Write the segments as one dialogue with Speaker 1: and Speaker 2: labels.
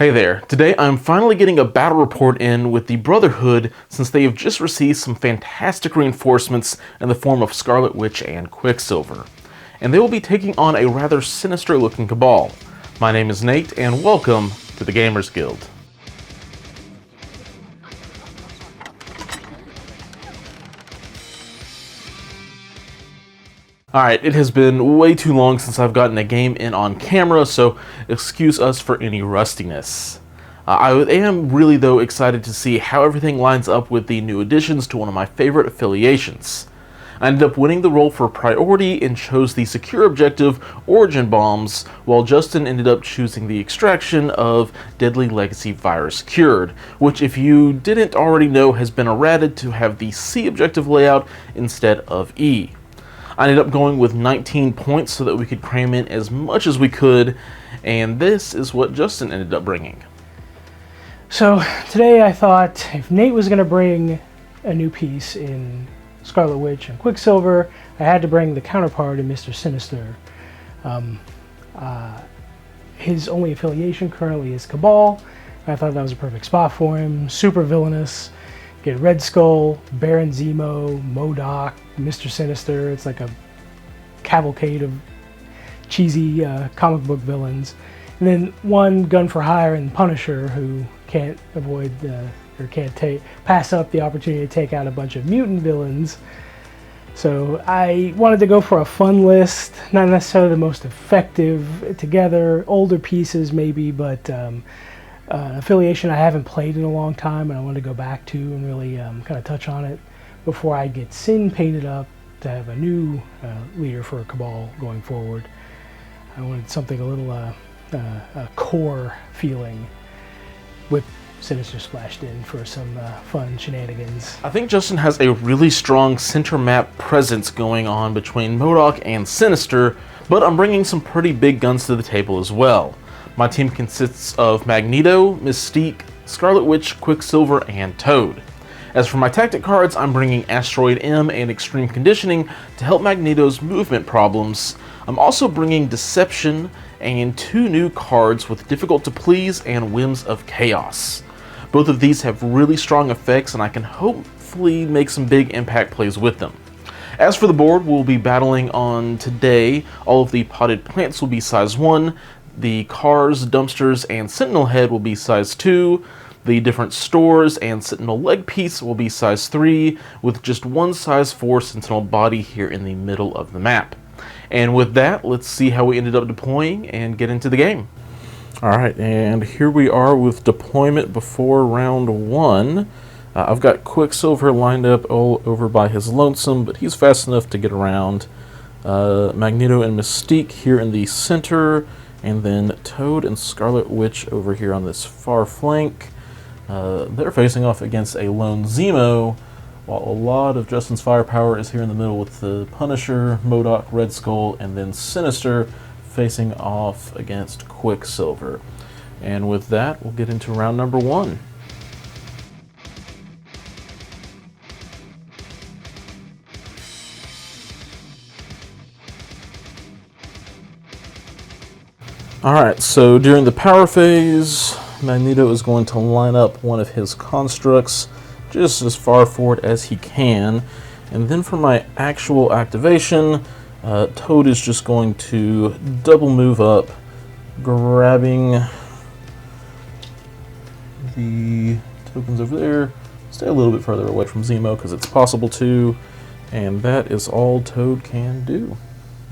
Speaker 1: Hey there, today I'm finally getting a battle report in with the Brotherhood since they have just received some fantastic reinforcements in the form of Scarlet Witch and Quicksilver. And they will be taking on a rather sinister looking Cabal. My name is Nate and welcome to the Gamers Guild. Alright, it has been way too long since I've gotten a game in on camera, so excuse us for any rustiness. I am really, though, excited to see how everything lines up with the new additions to one of my favorite affiliations. I ended up winning the role for priority and chose the secure objective Origin Bombs, while Justin ended up choosing the extraction of Deadly Legacy Virus Cured, which, if you didn't already know, has been errated to have the C objective layout instead of E. I ended up going with 19 points so that we could cram in as much as we could, and this is what Justin ended up bringing.
Speaker 2: So today I thought if Nate was going to bring a new piece in Scarlet Witch and Quicksilver, I had to bring the counterpart in Mr. Sinister. His only affiliation currently is Cabal. I thought that was a perfect spot for him. Super villainous. Get Red Skull, Baron Zemo, MODOK, Mr. Sinister. It's like a cavalcade of cheesy comic book villains. And then one gun for hire and Punisher, who can't avoid or can't pass up the opportunity to take out a bunch of mutant villains. So I wanted to go for a fun list, not necessarily the most effective together, older pieces maybe, but affiliation I haven't played in a long time and I want to go back to and really kind of touch on it before I get Sin painted up to have a new leader for Cabal going forward. I wanted something a little a core feeling with Sinister splashed in for some fun shenanigans.
Speaker 1: I think Justin has a really strong center map presence going on between MODOK and Sinister, but I'm bringing some pretty big guns to the table as well. My team consists of Magneto, Mystique, Scarlet Witch, Quicksilver, and Toad. As for my tactic cards, I'm bringing Asteroid M and Extreme Conditioning to help Magneto's movement problems. I'm also bringing Deception and two new cards with Difficult to Please and Whims of Chaos. Both of these have really strong effects and I can hopefully make some big impact plays with them. As for the board we'll be battling on today, all of the potted plants will be size 1, the cars, dumpsters, and sentinel head will be size 2, the different stores and sentinel leg piece will be size 3, with just one size 4 sentinel body here in the middle of the map. And with that, let's see how we ended up deploying and get into the game. Alright, and here we are with deployment before round 1. I've got Quicksilver lined up all over by his lonesome, but he's fast enough to get around. Magneto and Mystique here in the center, and then Toad and Scarlet Witch over here on this far flank. They're facing off against a lone Zemo, while a lot of Justin's firepower is here in the middle with the Punisher, MODOK, Red Skull, and then Sinister facing off against Quicksilver. And with that, we'll get into round number 1. Alright, so during the power phase, Magneto is going to line up one of his constructs just as far forward as he can. And then for my actual activation, Toad is just going to double move up, grabbing the tokens over there. Stay a little bit further away from Zemo because it's possible to. And that is all Toad can do.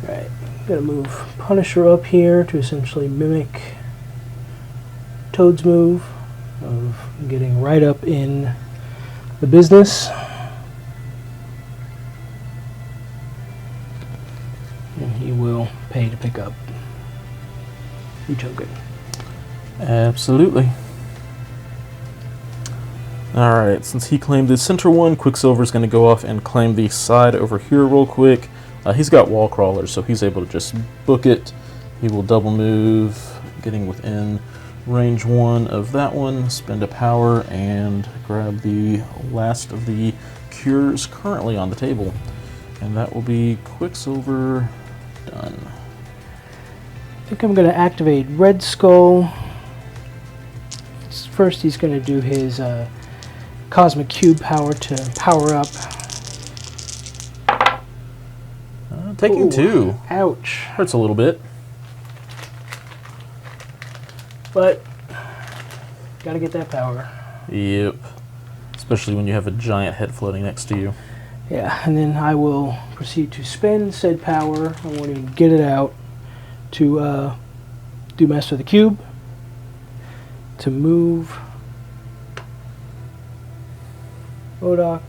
Speaker 2: Right, I'm gonna move Punisher up here to essentially mimic Toad's move of getting right up in the business. And he will pay to pick up the token.
Speaker 1: Absolutely. Alright, since he claimed the center one, Quicksilver's going to go off and claim the side over here real quick. He's got wall crawlers, so he's able to just book it. He will double move, getting within range 1 of that one, spend a power, and grab the last of the cures currently on the table. And that will be Quicksilver done.
Speaker 2: I think I'm going to activate Red Skull First, he's going to do his Cosmic Cube power to power up.
Speaker 1: Taking
Speaker 2: Ooh,
Speaker 1: 2.
Speaker 2: Ouch.
Speaker 1: Hurts a little bit.
Speaker 2: But, gotta get that power.
Speaker 1: Yep. Especially when you have a giant head floating next to you.
Speaker 2: Yeah, and then I will proceed to spend said power. I won't even get it out to do Master of the Cube. To move MODOK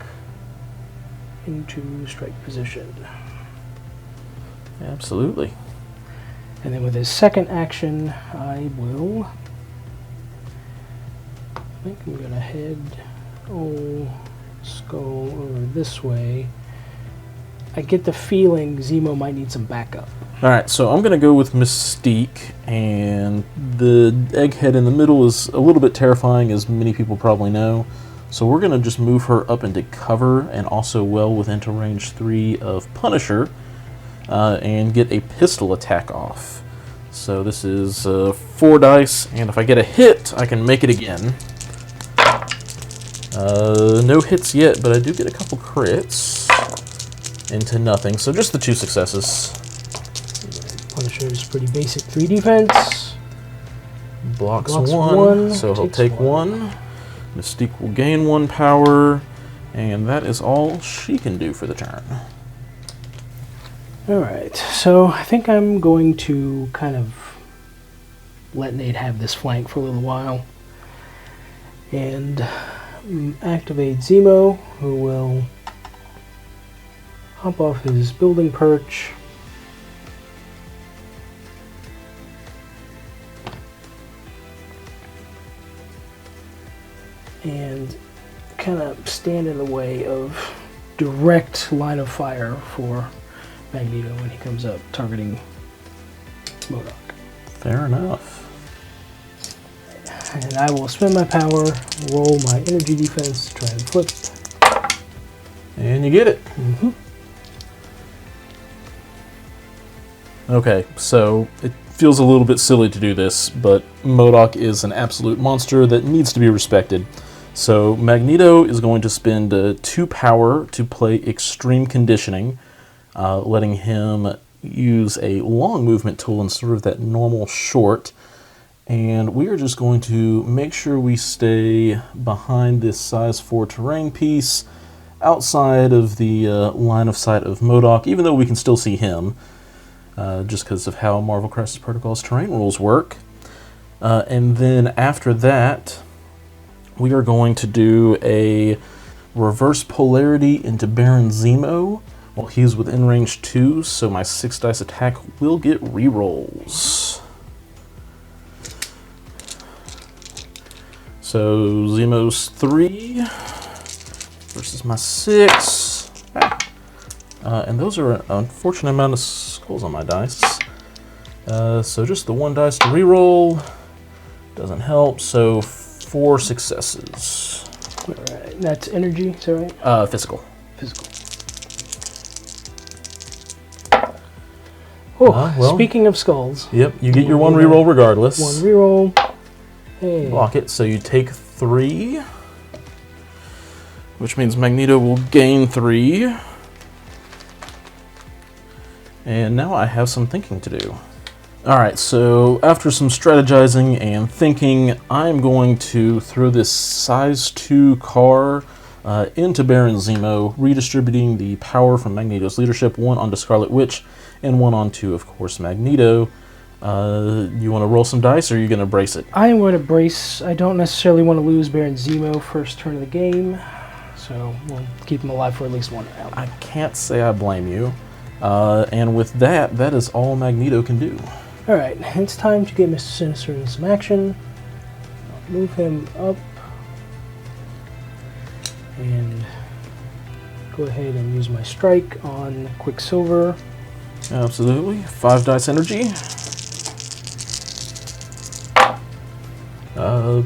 Speaker 2: into strike position.
Speaker 1: Absolutely.
Speaker 2: And then with his second action, I will... I think I'm going to head Skull over this way. I get the feeling Zemo might need some backup.
Speaker 1: Alright, so I'm going to go with Mystique, and the egghead in the middle is a little bit terrifying, as many people probably know. So we're going to just move her up into cover, and also well within range 3 of Punisher, and get a pistol attack off. So this is 4 dice, and if I get a hit, I can make it again. No hits yet, but I do get a couple crits into nothing, so just the 2 successes.
Speaker 2: Punisher's pretty basic 3 defense.
Speaker 1: Blocks one, so he'll take 1. Mystique will gain 1 power, and that is all she can do for the turn.
Speaker 2: Alright, so I think I'm going to kind of let Nate have this flank for a little while. And activate Zemo, who will hop off his building perch. And kind of stand in the way of direct line of fire for Magneto when he comes up, targeting MODOK.
Speaker 1: Fair enough.
Speaker 2: And I will spend my power, roll my energy defense, try and flip.
Speaker 1: And you get it. Okay, so it feels a little bit silly to do this, but MODOK is an absolute monster that needs to be respected. So Magneto is going to spend 2 power to play Extreme Conditioning, letting him use a long movement tool instead of that normal short. And we are just going to make sure we stay behind this size 4 terrain piece, outside of the line of sight of MODOK, even though we can still see him, just because of how Marvel Crisis Protocol's terrain rules work. And then after that, we are going to do a reverse polarity into Baron Zemo while he's within range 2, so my 6 dice attack will get rerolls. So Zemo's 3 versus my 6. And those are an unfortunate amount of skulls on my dice. So just the 1 dice to reroll. Doesn't help, so 4 successes.
Speaker 2: Alright, that's energy, is that right?
Speaker 1: Physical.
Speaker 2: Physical. Oh,
Speaker 1: well,
Speaker 2: speaking of skulls.
Speaker 1: Yep, you get your 1 reroll regardless.
Speaker 2: 1 reroll. Hey.
Speaker 1: Block it, so you take 3. Which means Magneto will gain 3. And now I have some thinking to do. Alright, so after some strategizing and thinking, I'm going to throw this size 2 car into Baron Zemo, redistributing the power from Magneto's leadership, 1 onto Scarlet Witch, and 1 onto, of course, Magneto. You want to roll some dice, or are you going to brace it?
Speaker 2: I am going to brace. I don't necessarily want to lose Baron Zemo first turn of the game, so we'll keep him alive for at least 1 round.
Speaker 1: I can't say I blame you. And with that, that is all Magneto can do.
Speaker 2: Alright, it's time to get Mr. Sinister in some action. I'll move him up. And go ahead and use my strike on Quicksilver.
Speaker 1: Absolutely. 5 dice energy.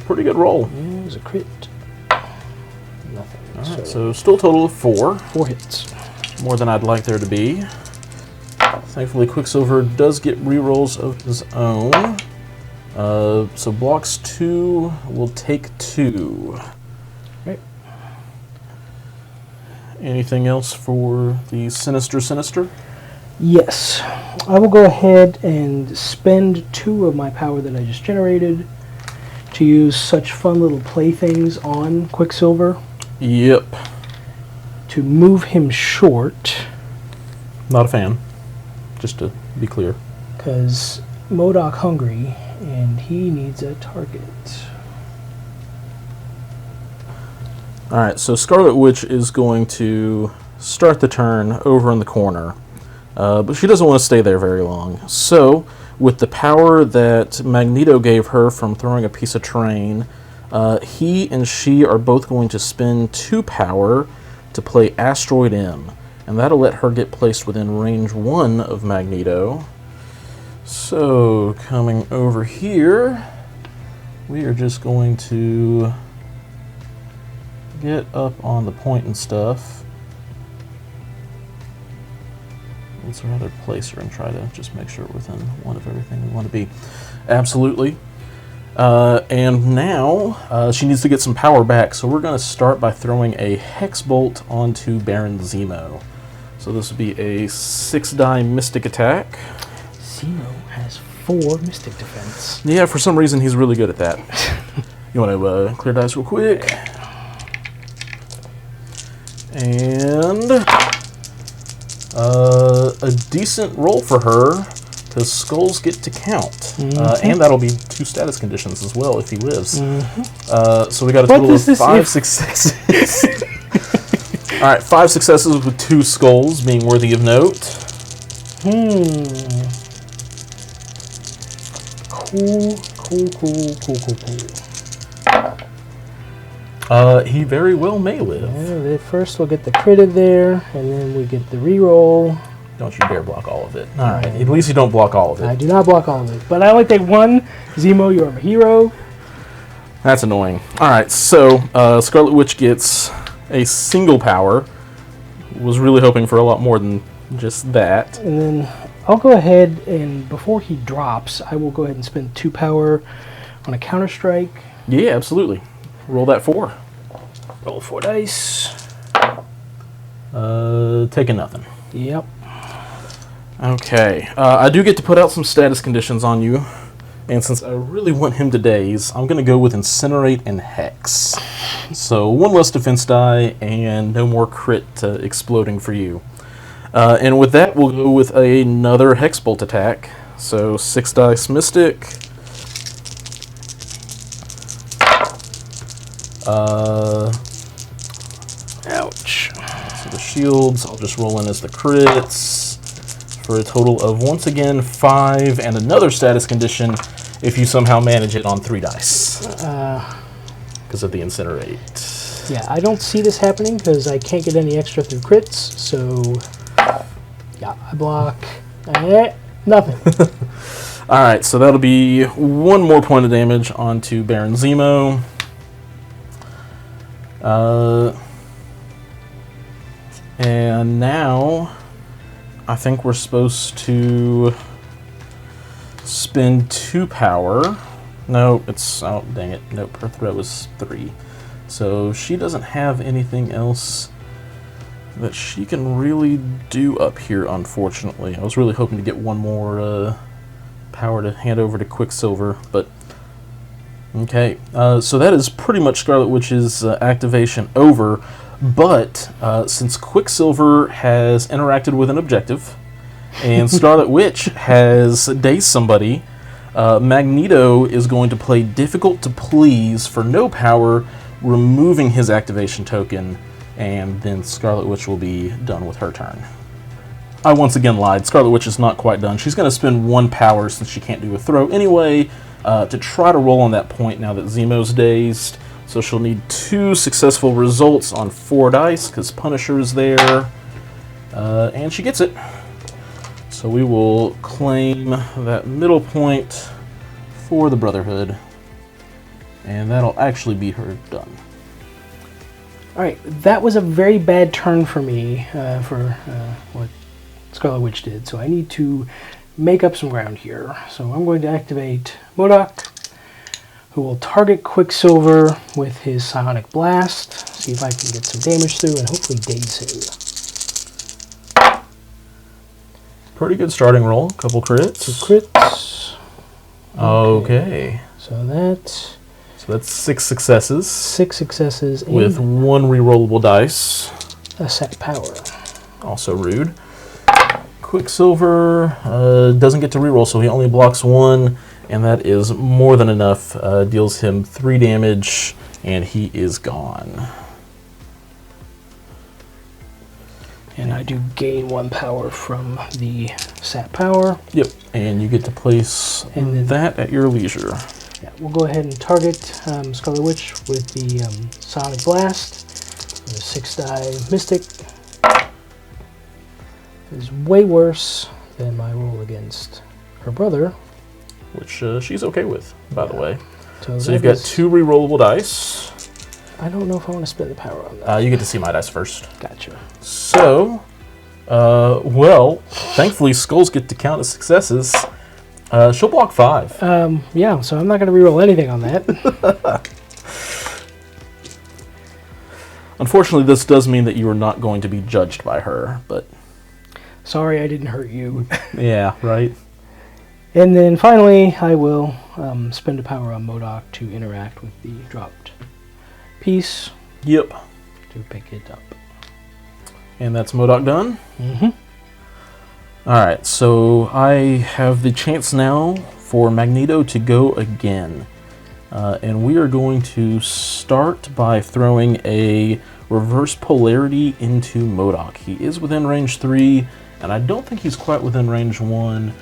Speaker 1: Pretty good roll.
Speaker 2: Yeah, it was a crit. Nothing.
Speaker 1: Alright, so still total of 4.
Speaker 2: 4 hits.
Speaker 1: More than I'd like there to be. Thankfully, Quicksilver does get rerolls of his own. So blocks 2 will take 2.
Speaker 2: Right.
Speaker 1: Anything else for the Sinister?
Speaker 2: Yes. I will go ahead and spend 2 of my power that I just generated to use such fun little playthings on Quicksilver
Speaker 1: Yep.
Speaker 2: to move him short,
Speaker 1: Not a fan, just to be clear.
Speaker 2: because MODOK hungry and he needs a target.
Speaker 1: Alright, so Scarlet Witch is going to start the turn over in the corner. But she doesn't want to stay there very long. So, with the power that Magneto gave her from throwing a piece of terrain, he and she are both going to spend 2 power to play Asteroid M. And that'll let her get placed within range 1 of Magneto. So, coming over here, we are just going to get up on the point and stuff. Let's rather place her and try to just make sure we're within 1 of everything we want to be. Absolutely. And now she needs to get some power back, so we're going to start by throwing a Hex Bolt onto Baron Zemo. So this would be a 6-die Mystic attack.
Speaker 2: Zemo has 4 Mystic defense.
Speaker 1: Yeah, for some reason he's really good at that. You want to clear dice real quick? And a decent roll for her, because skulls get to count. And that'll be 2 status conditions as well if he lives. So we got a total of 5 successes. Alright, 5 successes with 2 skulls being worthy of note. Cool. He very well may live.
Speaker 2: Yeah, first we'll get the crit in there, and then we get the reroll.
Speaker 1: Don't you dare block all of it. Alright, at least you don't block all of it.
Speaker 2: I do not block all of it, but I only take 1. Zemo, you're a hero.
Speaker 1: That's annoying. Alright, so Scarlet Witch gets a single power. Was really hoping for a lot more than just that.
Speaker 2: And then I'll go ahead and before he drops, I will go ahead and spend 2 power on a counter strike.
Speaker 1: Yeah, absolutely. Roll that 4.
Speaker 2: Roll 4 dice.
Speaker 1: Taking nothing.
Speaker 2: Yep.
Speaker 1: Okay. I do get to put out some status conditions on you. And since I really want him to daze, I'm going to go with Incinerate and Hex. So 1 less defense die and no more crit exploding for you. And with that, we'll go with another Hex Bolt attack. So 6 dice Mystic.
Speaker 2: Ouch.
Speaker 1: So the shields, I'll just roll in as the crits. For a total of, once again, 5 and another status condition if you somehow manage it on 3 dice. Because of the Incinerate.
Speaker 2: Yeah, I don't see this happening because I can't get any extra through crits, so yeah, I block. Nothing.
Speaker 1: Alright, so that'll be 1 more point of damage onto Baron Zemo. And now I think we're supposed to spend 2 power. No, it's, oh dang it, nope, her threat was 3. So she doesn't have anything else that she can really do up here, unfortunately. I was really hoping to get 1 more power to hand over to Quicksilver, but okay. So that is pretty much Scarlet Witch's activation over. But since Quicksilver has interacted with an objective, and Scarlet Witch has dazed somebody, Magneto is going to play Difficult to Please for no power, removing his activation token, and then Scarlet Witch will be done with her turn. I once again lied. Scarlet Witch is not quite done. She's going to spend 1 power, since she can't do a throw anyway, to try to roll on that point now that Zemo's dazed. So she'll need 2 successful results on 4 dice, because Punisher is there. And she gets it. So we will claim that middle point for the Brotherhood. And that'll actually be her done.
Speaker 2: Alright, that was a very bad turn for me for what Scarlet Witch did. So I need to make up some ground here. So I'm going to activate MODOK, who will target Quicksilver with his Psionic Blast. See if I can get some damage through and hopefully daze him.
Speaker 1: Pretty good starting roll. Couple crits.
Speaker 2: 2 crits.
Speaker 1: Okay.
Speaker 2: So that's
Speaker 1: 6 successes.
Speaker 2: 6 successes
Speaker 1: with
Speaker 2: and
Speaker 1: 1 rerollable dice.
Speaker 2: a set power.
Speaker 1: Also rude. Quicksilver doesn't get to reroll, so he only blocks 1, and that is more than enough. Deals him 3 damage, and he is gone.
Speaker 2: And I do gain 1 power from the sat power.
Speaker 1: Yep, and you get to place that at your leisure.
Speaker 2: Yeah, we'll go ahead and target Scarlet Witch with the Sonic Blast. The 6-die Mystic is way worse than my roll against her brother.
Speaker 1: Which she's okay with, by the way. So
Speaker 2: that
Speaker 1: you've got
Speaker 2: is-
Speaker 1: 2 rerollable dice.
Speaker 2: I don't know if I want to spend the power on that.
Speaker 1: You get to see my dice first.
Speaker 2: Gotcha.
Speaker 1: So, well, thankfully skulls get to count as successes. She'll block 5.
Speaker 2: Yeah, so I'm not going to reroll anything on that.
Speaker 1: Unfortunately, this does mean that you are not going to be judged by her, but...
Speaker 2: Sorry I didn't hurt you.
Speaker 1: Yeah, right?
Speaker 2: And then finally, I will spend a power on MODOK to interact with the dropped piece.
Speaker 1: Yep.
Speaker 2: To pick it up.
Speaker 1: And that's MODOK done?
Speaker 2: Mm-hmm.
Speaker 1: Alright, so I have the chance now for Magneto to go again. And we are going to start by throwing a reverse polarity into MODOK. He is within range 3, and I don't think he's quite within range 1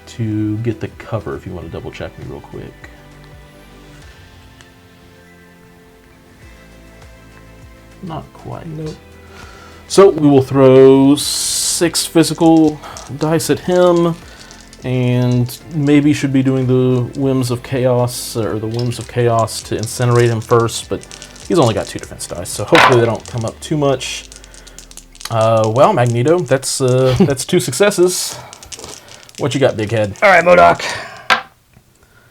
Speaker 1: to get the cover, if you want to double check me real quick. Not quite.
Speaker 2: Nope.
Speaker 1: So we will throw 6 physical dice at him, and maybe should be doing the Whims of Chaos, or the Whims of Chaos to incinerate him first, but he's only got 2 defense dice, so hopefully they don't come up too much. Well, Magneto, that's 2 successes. What you got, big head?
Speaker 2: All right, MODOK.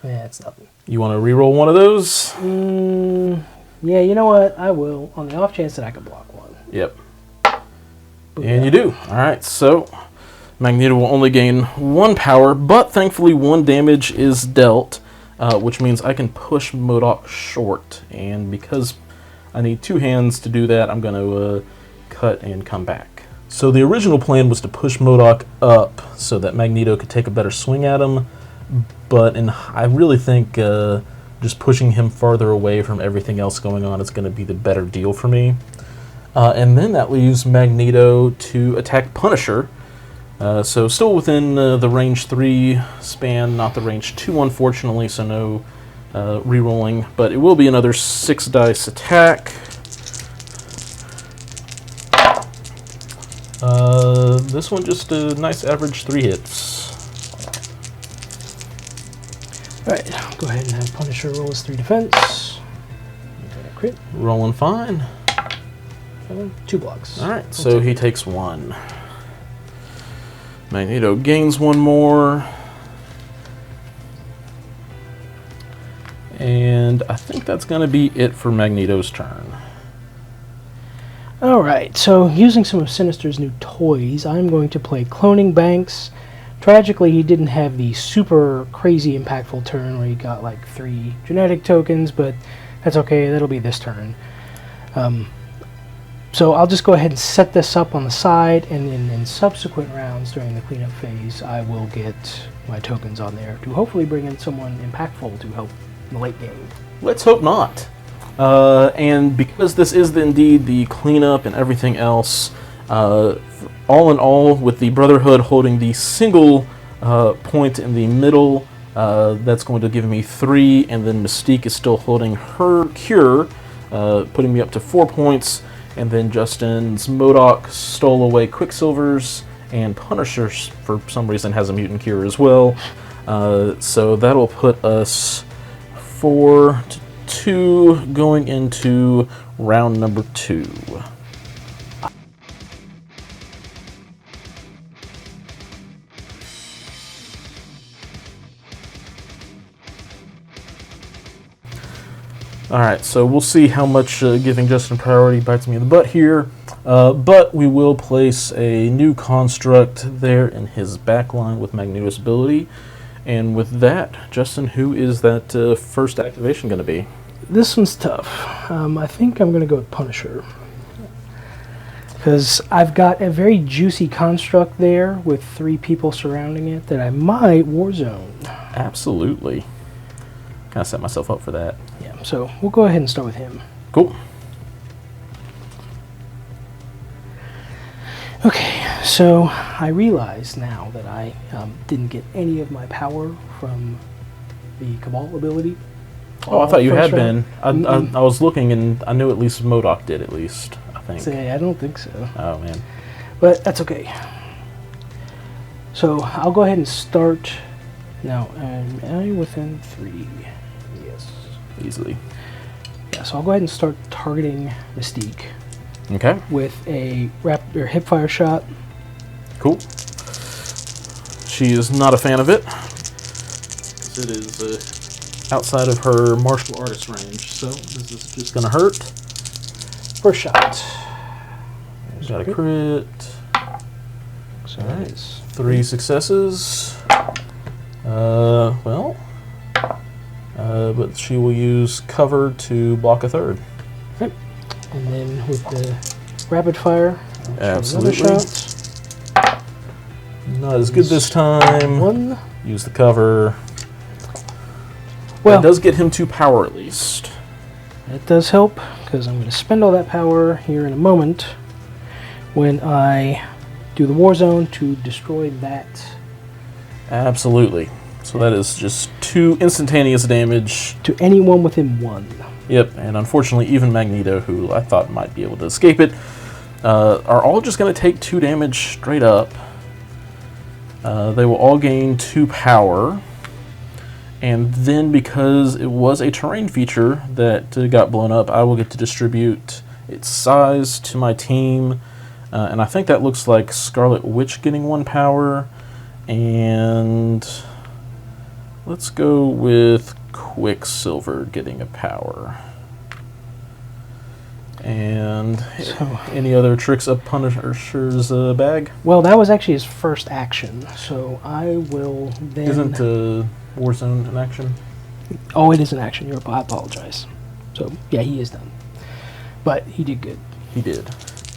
Speaker 2: Yeah, it's nothing.
Speaker 1: You want to reroll one of those?
Speaker 2: Yeah, you know what? I will, on the off chance that I can block one.
Speaker 1: Yep. And you do. Alright, so Magneto will only gain 1 power, but thankfully 1 damage is dealt, which means I can push MODOK short. And because I need 2 hands to do that, I'm going to cut and come back. So the original plan was to push MODOK up so that Magneto could take a better swing at him, but I really think just pushing him farther away from everything else going on is going to be the better deal for me. And then that leaves Magneto to attack Punisher. So still within the range 3 span, not the range 2 unfortunately, so no re-rolling, but it will be another 6 dice attack. This one just a nice average 3 hits.
Speaker 2: Alright, go ahead and have Punisher roll his 3 defense. Crit.
Speaker 1: Rolling fine.
Speaker 2: 2 blocks.
Speaker 1: Alright, so he takes 1. Magneto gains 1 more. And I think that's going to be it for Magneto's turn.
Speaker 2: Alright, so using some of Sinister's new toys, I'm going to play Cloning Banks. Tragically, he didn't have the super crazy impactful turn where he got like 3 genetic tokens, but that's okay, that'll be this turn. So I'll just go ahead and set this up on the side, and then in subsequent rounds during the cleanup phase, I will get my tokens on there to hopefully bring in someone impactful to help in the late game.
Speaker 1: Let's hope not. And because this is indeed the cleanup and everything else, all in all, with the Brotherhood holding the single point in the middle, that's going to give me 3, and then Mystique is still holding her cure, putting me up to 4 points, and then Justin's MODOK stole away Quicksilver's, and Punisher, for some reason, has a mutant cure as well. So that'll put us 4-2 going into round number 2. Alright, so we'll see how much giving Justin priority bites me in the butt here. But we will place a new construct there in his backline with Magneto's ability. And with that, Justin, who is that first activation going to be?
Speaker 2: This one's tough. I think I'm going to go with Punisher. Because I've got a very juicy construct there with 3 people surrounding it that I might Warzone.
Speaker 1: Absolutely. Kind of set myself up for that.
Speaker 2: Yeah, so we'll go ahead and start with him.
Speaker 1: Cool.
Speaker 2: Okay, so I realize now that I didn't get any of my power from the Cabal ability.
Speaker 1: Oh, I thought you had
Speaker 2: round.
Speaker 1: been. I was looking, and I knew at least MODOK did, at least, I think.
Speaker 2: Say, I don't think so.
Speaker 1: Oh, man.
Speaker 2: But that's okay. So I'll go ahead and start. Now, am I within 3? Yes.
Speaker 1: Easily.
Speaker 2: Yeah, so I'll go ahead and start targeting Mystique
Speaker 1: Okay.
Speaker 2: with a hipfire shot.
Speaker 1: Cool. She is not a fan of it. 'Cause it is outside of her martial artist range, so this is just going to hurt.
Speaker 2: First shot.
Speaker 1: Got a crit.
Speaker 2: So
Speaker 1: All right.
Speaker 2: that is
Speaker 1: 3 successes. But she will use cover to block a third.
Speaker 2: okay. And then with the rapid fire, I'll shoot another
Speaker 1: Absolutely.
Speaker 2: shot.
Speaker 1: Not as good this time.
Speaker 2: 1.
Speaker 1: Use the cover.
Speaker 2: Well,
Speaker 1: That does get him 2 power at least.
Speaker 2: that does help because I'm going to spend all that power here in a moment when I do the Warzone to destroy that.
Speaker 1: Absolutely. So that is just 2 instantaneous damage.
Speaker 2: To anyone within 1.
Speaker 1: Yep, and unfortunately even Magneto, who I thought might be able to escape it, are all just going to take 2 damage straight up. They will all gain 2 power. And then because it was a terrain feature that got blown up, I will get to distribute its size to my team. And I think that looks like Scarlet Witch getting 1 power. And let's go with Quicksilver getting a power. And
Speaker 2: So-
Speaker 1: any other tricks up Punisher's bag?
Speaker 2: Well, that was actually his first action, so I will then...
Speaker 1: Isn't Warzone an action?
Speaker 2: Oh, it is an action. I apologize. So, yeah, he is done. But he did good.
Speaker 1: He did.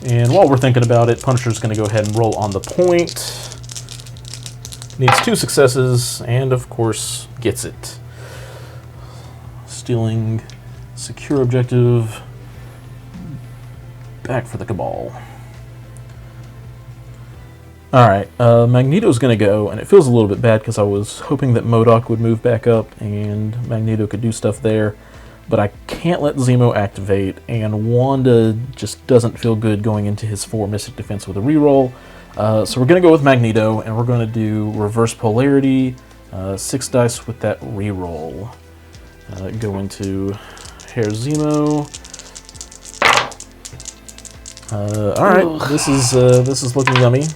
Speaker 1: And while we're thinking about it, Punisher's going to go ahead and roll on the point. Needs 2 successes, and of course, gets it. Stealing secure objective. Back for the Cabal. Alright, Magneto's going to go, and it feels a little bit bad because I was hoping that MODOK would move back up and Magneto could do stuff there. But I can't let Zemo activate, and Wanda just doesn't feel good going into his 4 Mystic Defense with a reroll. So we're going to go with Magneto, and we're going to do Reverse Polarity, 6 dice with that reroll. Go into Hair Zemo. Alright, this is looking yummy.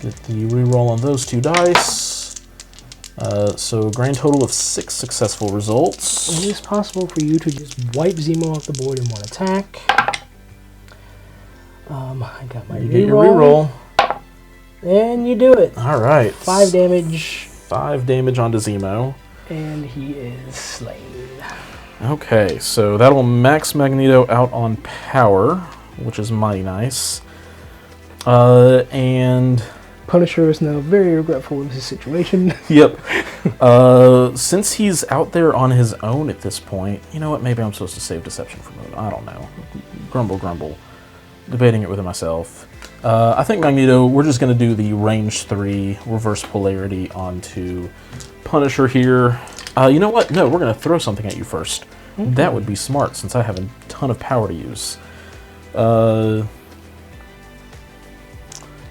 Speaker 1: Get the reroll on those 2 dice. So grand total of 6 successful results.
Speaker 2: It is possible for you to just wipe Zemo off the board in 1 attack. I got my
Speaker 1: You get your reroll.
Speaker 2: And you do it.
Speaker 1: Alright.
Speaker 2: 5 damage.
Speaker 1: 5 damage onto Zemo.
Speaker 2: And he is slain.
Speaker 1: Okay, so that'll max Magneto out on power, which is mighty nice. And
Speaker 2: Punisher is now very regretful of his situation.
Speaker 1: yep. Since he's out there on his own at this point, you know what? Maybe I'm supposed to save Deception for mode. I don't know. Grumble, grumble. Debating it with myself. I think Magneto, we're just going to do the range 3 reverse polarity onto Punisher here. You know what? No, we're going to throw something at you first.
Speaker 2: Okay.
Speaker 1: That would be smart since I have a ton of power to use. And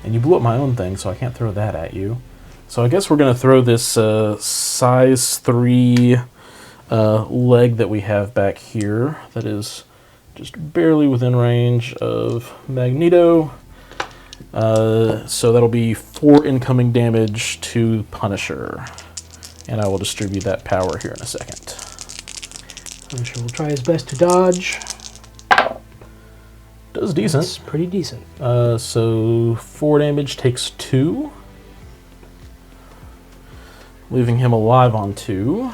Speaker 1: you blew up my own thing, so I can't throw that at you. So I guess we're going to throw this size 3 leg that we have back here that is just barely within range of Magneto. So that'll be 4 incoming damage to Punisher. And I will distribute that power here in a second.
Speaker 2: Punisher will try his best to dodge.
Speaker 1: Does decent.
Speaker 2: It's pretty decent.
Speaker 1: So 4 damage, takes 2. Leaving him alive on 2.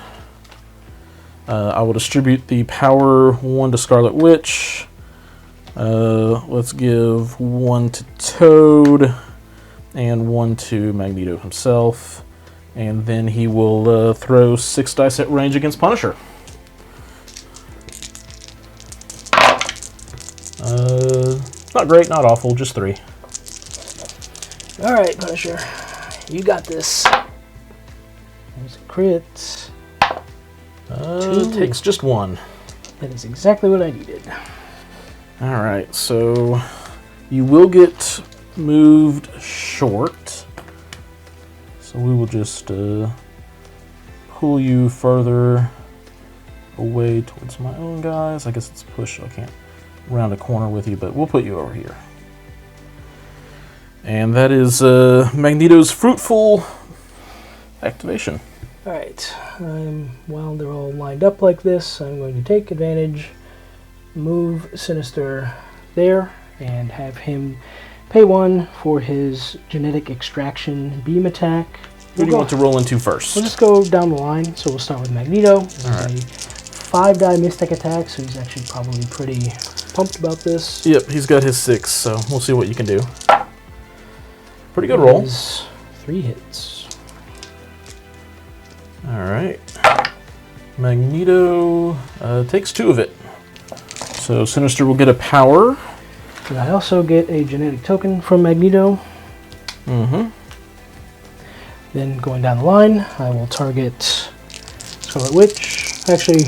Speaker 1: I will distribute the power 1 to Scarlet Witch. Let's give 1 to Toad and 1 to Magneto himself. And then he will throw 6 dice at range against Punisher. Not great, not awful, just 3.
Speaker 2: Alright, Punisher. You got this. There's a crit.
Speaker 1: Takes just 1.
Speaker 2: That is exactly what I needed.
Speaker 1: Alright, so you will get moved short. So we will just pull you further away towards my own guys. I guess it's push, so I can't round a corner with you, but we'll put you over here. And that is Magneto's fruitful activation.
Speaker 2: Alright, while they're all lined up like this, I'm going to take advantage, move Sinister there, and have him pay 1 for his genetic extraction beam attack.
Speaker 1: Who do you want to roll into first?
Speaker 2: We'll just go down the line, so we'll start with Magneto. This is a 5-die Mystic attack, so he's actually probably pretty pumped about this.
Speaker 1: Yep, he's got his 6, so we'll see what you can do. Pretty good roll.
Speaker 2: 3 hits.
Speaker 1: Alright. Magneto takes 2 of it. So Sinister will get a power.
Speaker 2: And I also get a genetic token from Magneto.
Speaker 1: Mm-hmm.
Speaker 2: Then going down the line, I will target Scarlet Witch. Actually,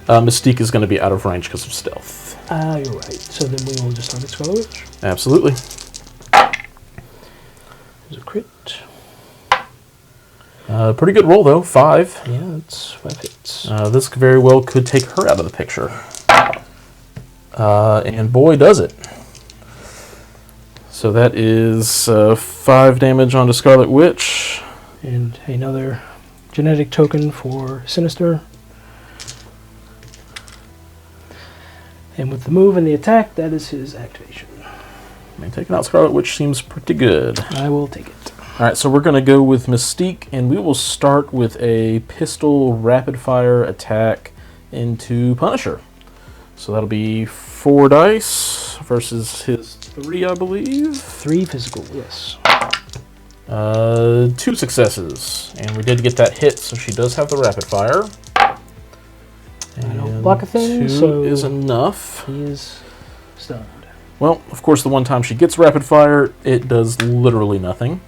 Speaker 1: Mystique is going to be out of range because of stealth.
Speaker 2: You're right. So then we will just target Scarlet Witch.
Speaker 1: Absolutely.
Speaker 2: There's a crit.
Speaker 1: Pretty good roll, though. 5.
Speaker 2: Yeah, it's 5 hits.
Speaker 1: This very well could take her out of the picture. And boy, does it. So that is 5 damage onto Scarlet Witch.
Speaker 2: And another genetic token for Sinister. And with the move and the attack, that is his activation.
Speaker 1: I mean, taking out Scarlet Witch seems pretty good.
Speaker 2: I will take it.
Speaker 1: Alright, so we're going to go with Mystique, and we will start with a pistol rapid-fire attack into Punisher. So that'll be 4 dice versus his 3, I believe.
Speaker 2: 3 physical, yes.
Speaker 1: 2 successes, and we did get that hit, so she does have the rapid-fire.
Speaker 2: I don't block a thing,
Speaker 1: 2
Speaker 2: so
Speaker 1: is enough.
Speaker 2: He is stunned.
Speaker 1: Well, of course, the one time she gets rapid fire, it does literally nothing.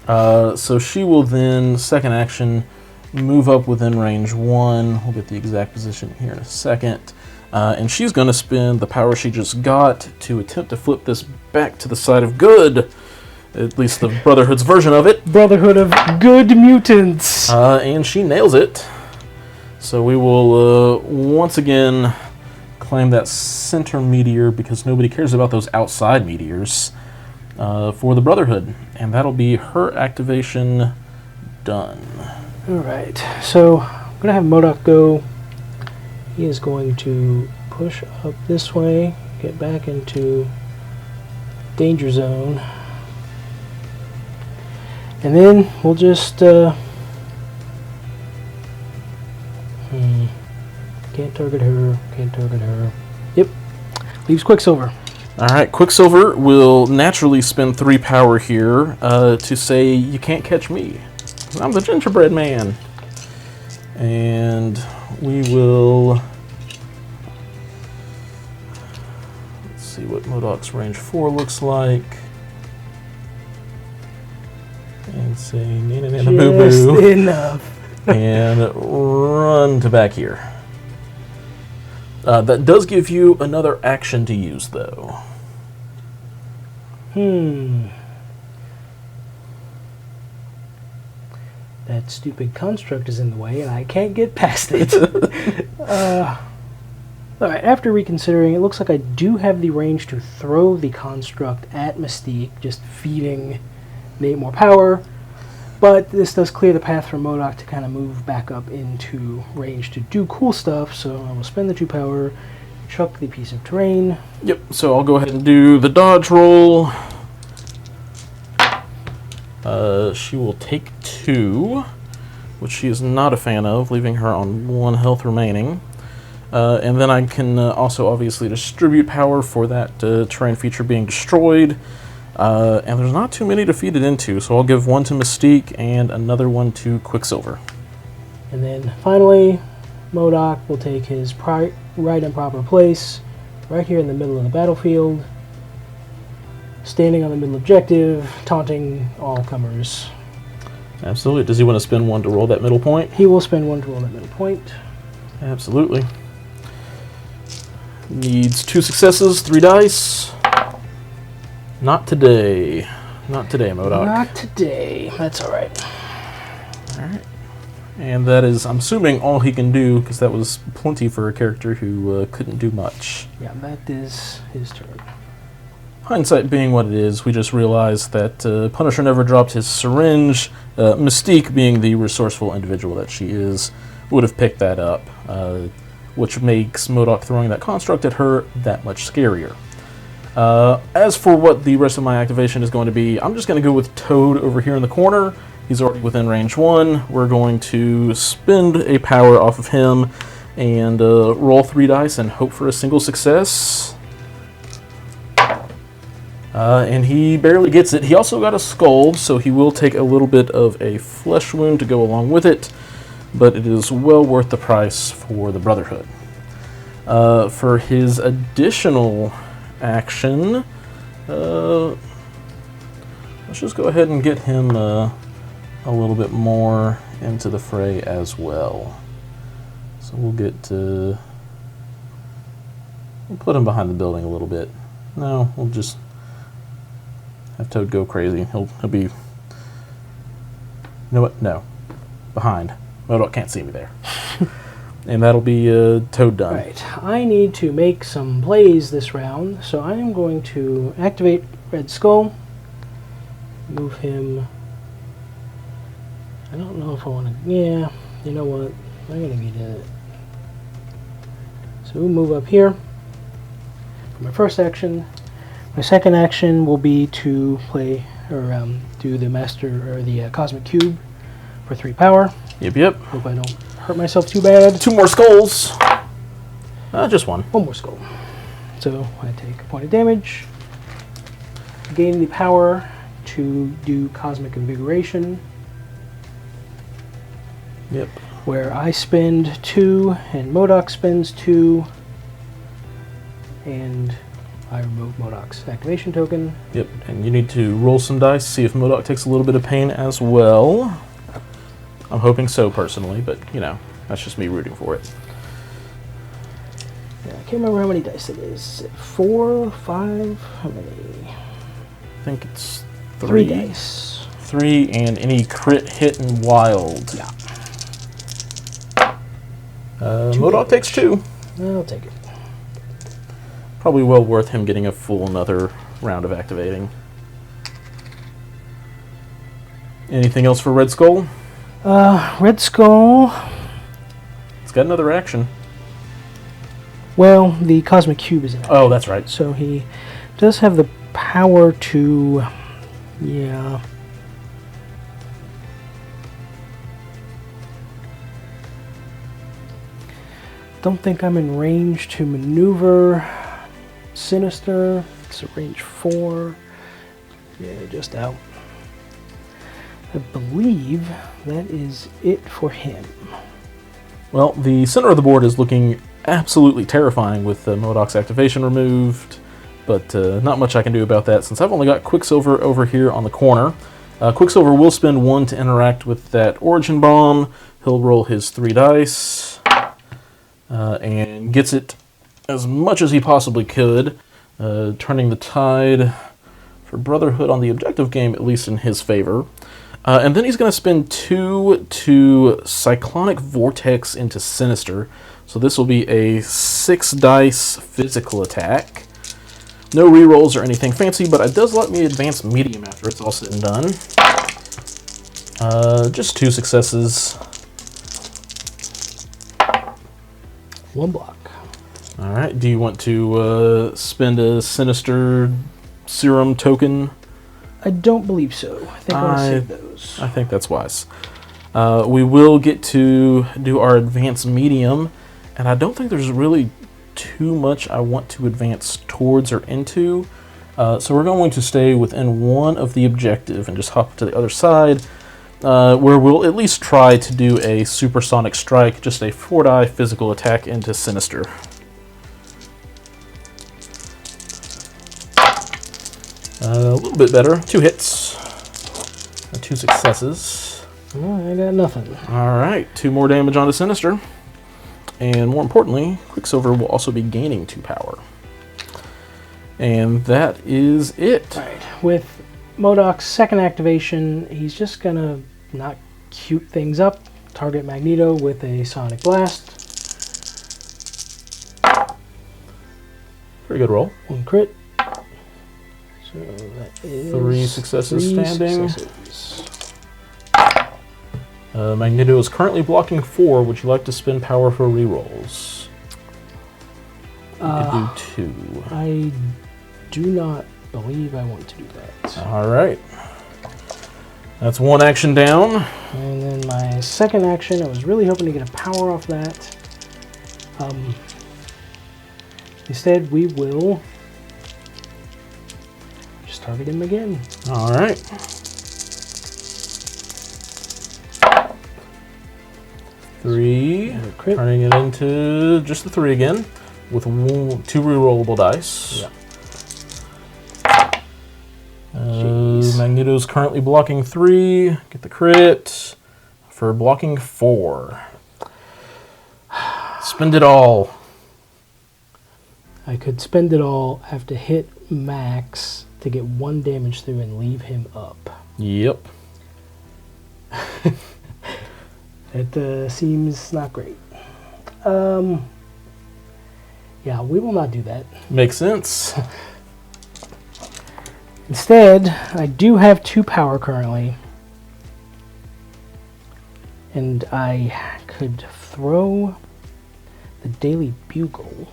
Speaker 1: So she will then, second action, move up within range 1. We'll get the exact position here in a second. And she's going to spend the power she just got to attempt to flip this back to the side of good. At least the Brotherhood's version of it.
Speaker 2: Brotherhood of good mutants.
Speaker 1: And she nails it. So we will once again claim that center meteor, because nobody cares about those outside meteors, for the Brotherhood. And that'll be her activation done.
Speaker 2: Alright, so I'm going to have MODOK go. He is going to push up this way, get back into danger zone. And then we'll just... Can't target her, can't target her. Yep, leaves Quicksilver.
Speaker 1: Alright, Quicksilver will naturally spend 3 power here to say, you can't catch me. I'm the gingerbread man. And we will... Let's see what MODOK's range 4 looks like. And say, nana nana boo
Speaker 2: Just
Speaker 1: boo.
Speaker 2: enough.
Speaker 1: And run to back here. That does give you another action to use, though.
Speaker 2: That stupid construct is in the way, and I can't get past it. Alright, after reconsidering, it looks like I do have the range to throw the construct at Mystique, just feeding Nate more power. But this does clear the path for MODOK to kind of move back up into range to do cool stuff, so I will spend the 2 power, chuck the piece of terrain.
Speaker 1: Yep, so I'll go ahead and do the dodge roll. She will take 2, which she is not a fan of, leaving her on 1 health remaining. And then I can also obviously distribute power for that terrain feature being destroyed. And there's not too many to feed it into, so I'll give 1 to Mystique and another 1 to Quicksilver.
Speaker 2: And then finally, MODOK will take his right and proper place right here in the middle of the battlefield, standing on the middle objective, taunting all comers.
Speaker 1: Absolutely. Does he want to spend 1 to roll that middle point?
Speaker 2: He will spend 1 to roll that middle point.
Speaker 1: Absolutely. Needs 2 successes, 3 dice. Not today. Not today, MODOK.
Speaker 2: Not today. That's alright.
Speaker 1: Alright. And that is, I'm assuming, all he can do, because that was plenty for a character who couldn't do much.
Speaker 2: Yeah, that is his turn.
Speaker 1: Hindsight being what it is, we just realized that Punisher never dropped his syringe. Mystique, being the resourceful individual that she is, would have picked that up, which makes MODOK throwing that construct at her that much scarier. As for what the rest of my activation is going to be, I'm just going to go with Toad over here in the corner. He's already within range 1. We're going to spend a power off of him and roll 3 dice and hope for a single success. And he barely gets it. He also got a skull, so he will take a little bit of a flesh wound to go along with it, but it is well worth the price for the Brotherhood. For his additional action, let's just go ahead and get him a little bit more into the fray as well. So we'll put him behind the building a little bit. No, we'll just have Toad go crazy. He'll be, you know what? No, behind. MODOK can't see me there. And that'll be Toad done.
Speaker 2: Right, I need to make some plays this round, so I am going to activate Red Skull, move him. I don't know if I want to. Yeah, you know what? I'm gonna get it. So we'll move up here for my first action. My second action will be to play or do the master or the Cosmic Cube for 3 power.
Speaker 1: Yep.
Speaker 2: Hope I don't hurt myself too bad.
Speaker 1: 2 more skulls. Just 1.
Speaker 2: 1 more skull. So I take a point of damage. Gain the power to do Cosmic Invigoration.
Speaker 1: Yep.
Speaker 2: Where I spend 2 and MODOK spends 2. And I remove MODOK's activation token.
Speaker 1: Yep, and you need to roll some dice, see if MODOK takes a little bit of pain as well. I'm hoping so, personally, but, you know, that's just me rooting for it.
Speaker 2: Yeah, I can't remember how many dice it is. 4, 5, how many?
Speaker 1: I think it's
Speaker 2: 3 dice.
Speaker 1: 3, and any crit hit and wild.
Speaker 2: Yeah.
Speaker 1: MODOK takes 2.
Speaker 2: I'll take it.
Speaker 1: Probably well worth him getting a full another round of activating. Anything else for Red Skull?
Speaker 2: Red Skull.
Speaker 1: It's got another action.
Speaker 2: Well, the Cosmic Cube is in action.
Speaker 1: Oh, that's right.
Speaker 2: So he does have the power to, yeah. Don't think I'm in range to maneuver Sinister. It's a range 4. Yeah, just out. I believe that is it for him.
Speaker 1: Well, the center of the board is looking absolutely terrifying with MODOK's activation removed, but not much I can do about that since I've only got Quicksilver over here on the corner. Quicksilver will spend 1 to interact with that Origin Bomb. He'll roll his 3 dice and gets it as much as he possibly could, turning the tide for Brotherhood on the objective game, at least in his favor. And then he's going to spend 2 to Cyclonic Vortex into Sinister. So this will be a 6 dice physical attack. No rerolls or anything fancy, but it does let me advance medium after it's all said and done. Just 2 successes.
Speaker 2: 1 block.
Speaker 1: All right. Do you want to spend a Sinister Serum token?
Speaker 2: I don't believe so. I think I'll save those.
Speaker 1: I think that's wise. We will get to do our advanced medium, and I don't think there's really too much I want to advance towards or into. So we're going to stay within one of the objective and just hop to the other side, where we'll at least try to do a supersonic strike, just a 4-die physical attack into Sinister. A little bit better. 2 hits. 2 successes.
Speaker 2: I got nothing.
Speaker 1: Alright, 2 more damage onto Sinister. And more importantly, Quicksilver will also be gaining 2 power. And that is it.
Speaker 2: Alright, with MODOK's second activation, he's just gonna not cute things up. Target Magneto with a Sonic Blast.
Speaker 1: Pretty good roll.
Speaker 2: 1 crit. So that is
Speaker 1: 3 successes
Speaker 2: 3
Speaker 1: standing.
Speaker 2: successes.
Speaker 1: Magneto is currently blocking 4. Would you like to spend power for rerolls? You could do 2.
Speaker 2: I do not believe I want to do that.
Speaker 1: Alright. That's 1 action down.
Speaker 2: And then my second action, I was really hoping to get a power off that. Instead, we will just target him again.
Speaker 1: Alright. Three, turning it into just the 3 again, with 2 rerollable dice.
Speaker 2: Yep.
Speaker 1: Magneto's currently blocking 3. Get the crit for blocking 4. Spend it all.
Speaker 2: I could spend it all, have to hit max to get 1 damage through and leave him up.
Speaker 1: Yep.
Speaker 2: It seems not great. Yeah, we will not do that.
Speaker 1: Makes sense.
Speaker 2: Instead, I do have 2 power currently. And I could throw the Daily Bugle.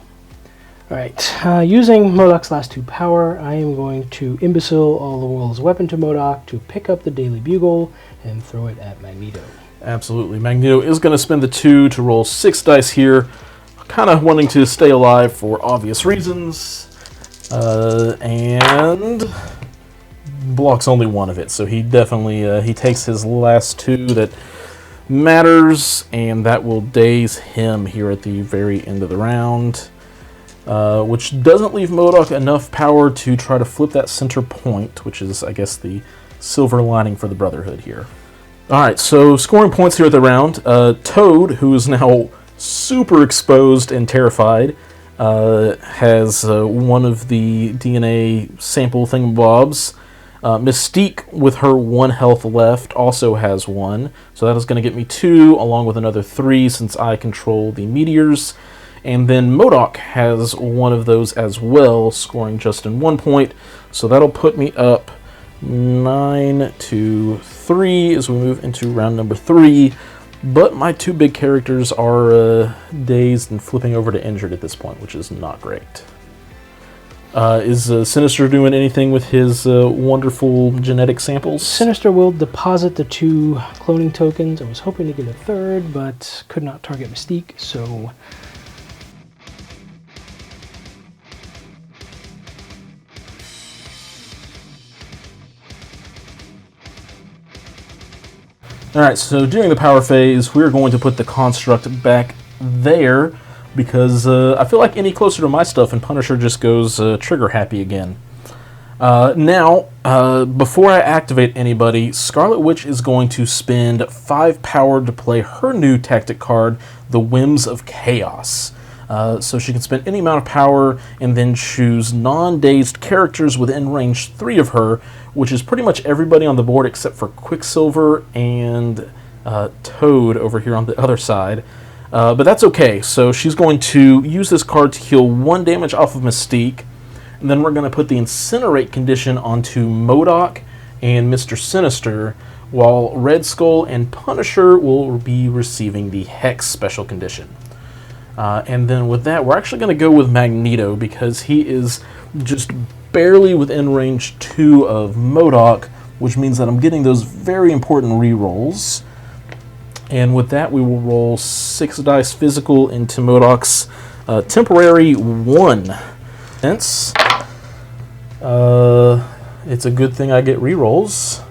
Speaker 2: Alright, using MODOK's last 2 power, I am going to Imbecile All the World's Weapon to MODOK to pick up the Daily Bugle and throw it at Magneto.
Speaker 1: Absolutely. Magneto is going to spend the 2 to roll 6 dice here, kind of wanting to stay alive for obvious reasons, and blocks only 1 of it, so he definitely he takes his last 2 that matters, and that will daze him here at the very end of the round, which doesn't leave MODOK enough power to try to flip that center point, which is, I guess, the silver lining for the Brotherhood here. Alright, so scoring points here at the round. Toad, who is now super exposed and terrified, has 1 of the DNA sample thingamabobs. Mystique, with her 1 health left, also has 1. So that is going to get me 2, along with another 3 since I control the meteors. And then MODOK has 1 of those as well, scoring just in 1 point. So that'll put me up 9 to 3 as we move into round number 3, but my 2 big characters are dazed and flipping over to injured at this point, which is not great. Is Sinister doing anything with his wonderful genetic samples?
Speaker 2: Sinister will deposit the 2 cloning tokens. I was hoping to get a 3rd, but could not target Mystique, so
Speaker 1: Alright, so during the power phase, we're going to put the construct back there, because I feel like any closer to my stuff and Punisher just goes trigger happy again. Now, before I activate anybody, Scarlet Witch is going to spend 5 power to play her new tactic card, the Whims of Chaos. So she can spend any amount of power and then choose non-dazed characters within range 3 of her, which is pretty much everybody on the board except for Quicksilver and Toad over here on the other side. But that's okay. So she's going to use this card to heal 1 damage off of Mystique, and then we're going to put the Incinerate condition onto MODOK and Mr. Sinister, while Red Skull and Punisher will be receiving the Hex special condition. And then with that, we're actually going to go with Magneto because he is just barely within range 2 of MODOK, which means that I'm getting those very important rerolls. And with that, we will roll 6 dice physical into MODOK's temporary 1. Hence, it's a good thing I get rerolls.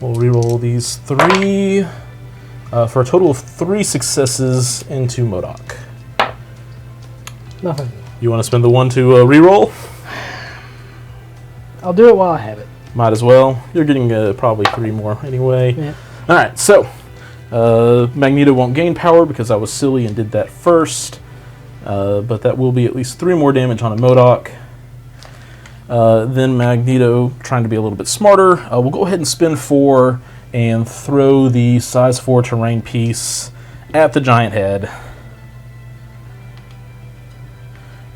Speaker 1: We'll reroll these 3 for a total of 3 successes into MODOK.
Speaker 2: Nothing.
Speaker 1: You want to spend the 1 to reroll?
Speaker 2: I'll do it while I have it.
Speaker 1: Might as well. You're getting probably 3 more anyway.
Speaker 2: Yeah.
Speaker 1: Alright, so Magneto won't gain power because I was silly and did that first. But that will be at least 3 more damage on a MODOK. Then Magneto, trying to be a little bit smarter, will go ahead and spin 4 and throw the size 4 terrain piece at the giant head,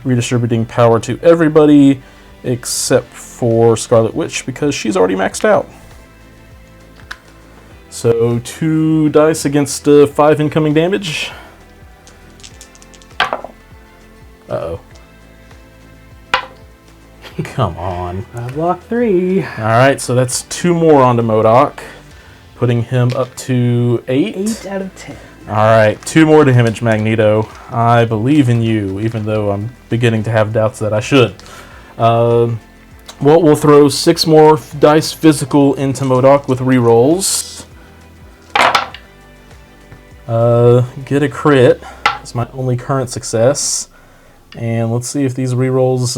Speaker 1: redistributing power to everybody except for Scarlet Witch because she's already maxed out. So 2 dice against 5 incoming damage. Uh-oh. Come on.
Speaker 2: I blocked 3.
Speaker 1: Alright, so that's 2 more onto MODOK, putting him up to 8.
Speaker 2: 8 out of 10.
Speaker 1: Alright, 2 more damage, Magneto. I believe in you, even though I'm beginning to have doubts that I should. Well, we'll throw 6 more dice physical into MODOK with rerolls. Get a crit. It's my only current success. And let's see if these rerolls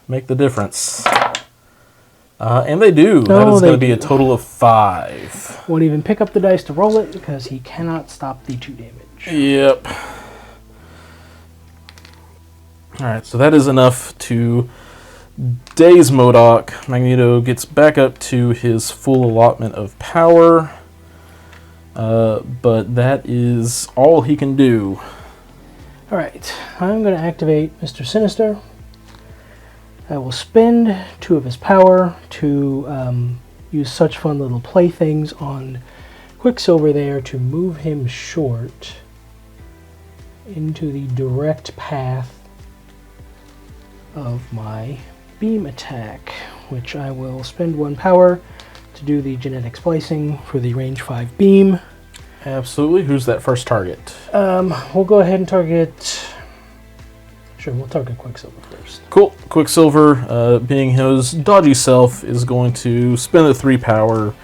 Speaker 1: make the difference. And they do. That is going to be a total of 5.
Speaker 2: Won't even pick up the dice to roll it because he cannot stop the 2 damage.
Speaker 1: Yep. Alright, so that is enough to daze MODOK. Magneto gets back up to his full allotment of power. But that is all he can do.
Speaker 2: Alright, I'm going to activate Mr. Sinister. I will spend 2 of his power to use such fun little playthings on Quicksilver there to move him short into the direct path of my beam attack, which I will spend 1 power to do the genetic splicing for the range 5 beam.
Speaker 1: Absolutely. Who's that first target?
Speaker 2: We'll go ahead and target... Sure, we'll target Quicksilver first.
Speaker 1: Cool. Quicksilver, being his dodgy self, is going to spend the 3 power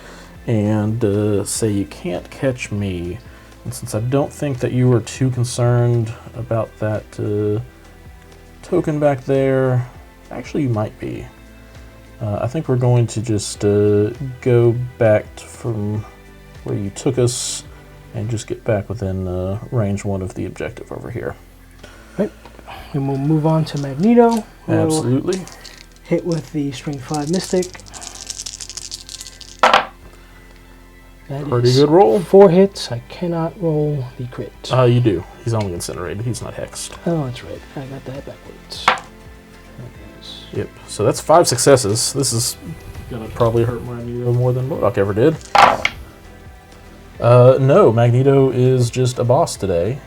Speaker 1: and say, "You can't catch me." And since I don't think that you were too concerned about that token back there, actually you might be. I think we're going to just go back from where you took us and just get back within range 1 of the objective over here.
Speaker 2: Right. And we'll move on to Magneto.
Speaker 1: Absolutely.
Speaker 2: Hit with the String 5 Mystic. That
Speaker 1: Pretty good roll.
Speaker 2: 4 hits. I cannot roll the crit.
Speaker 1: You do. He's only incinerated. He's not hexed.
Speaker 2: Oh, that's right. I got that backwards.
Speaker 1: Yep. So that's 5 successes. This is gonna probably hurt Magneto more than MODOK ever did. No, Magneto is just a boss today.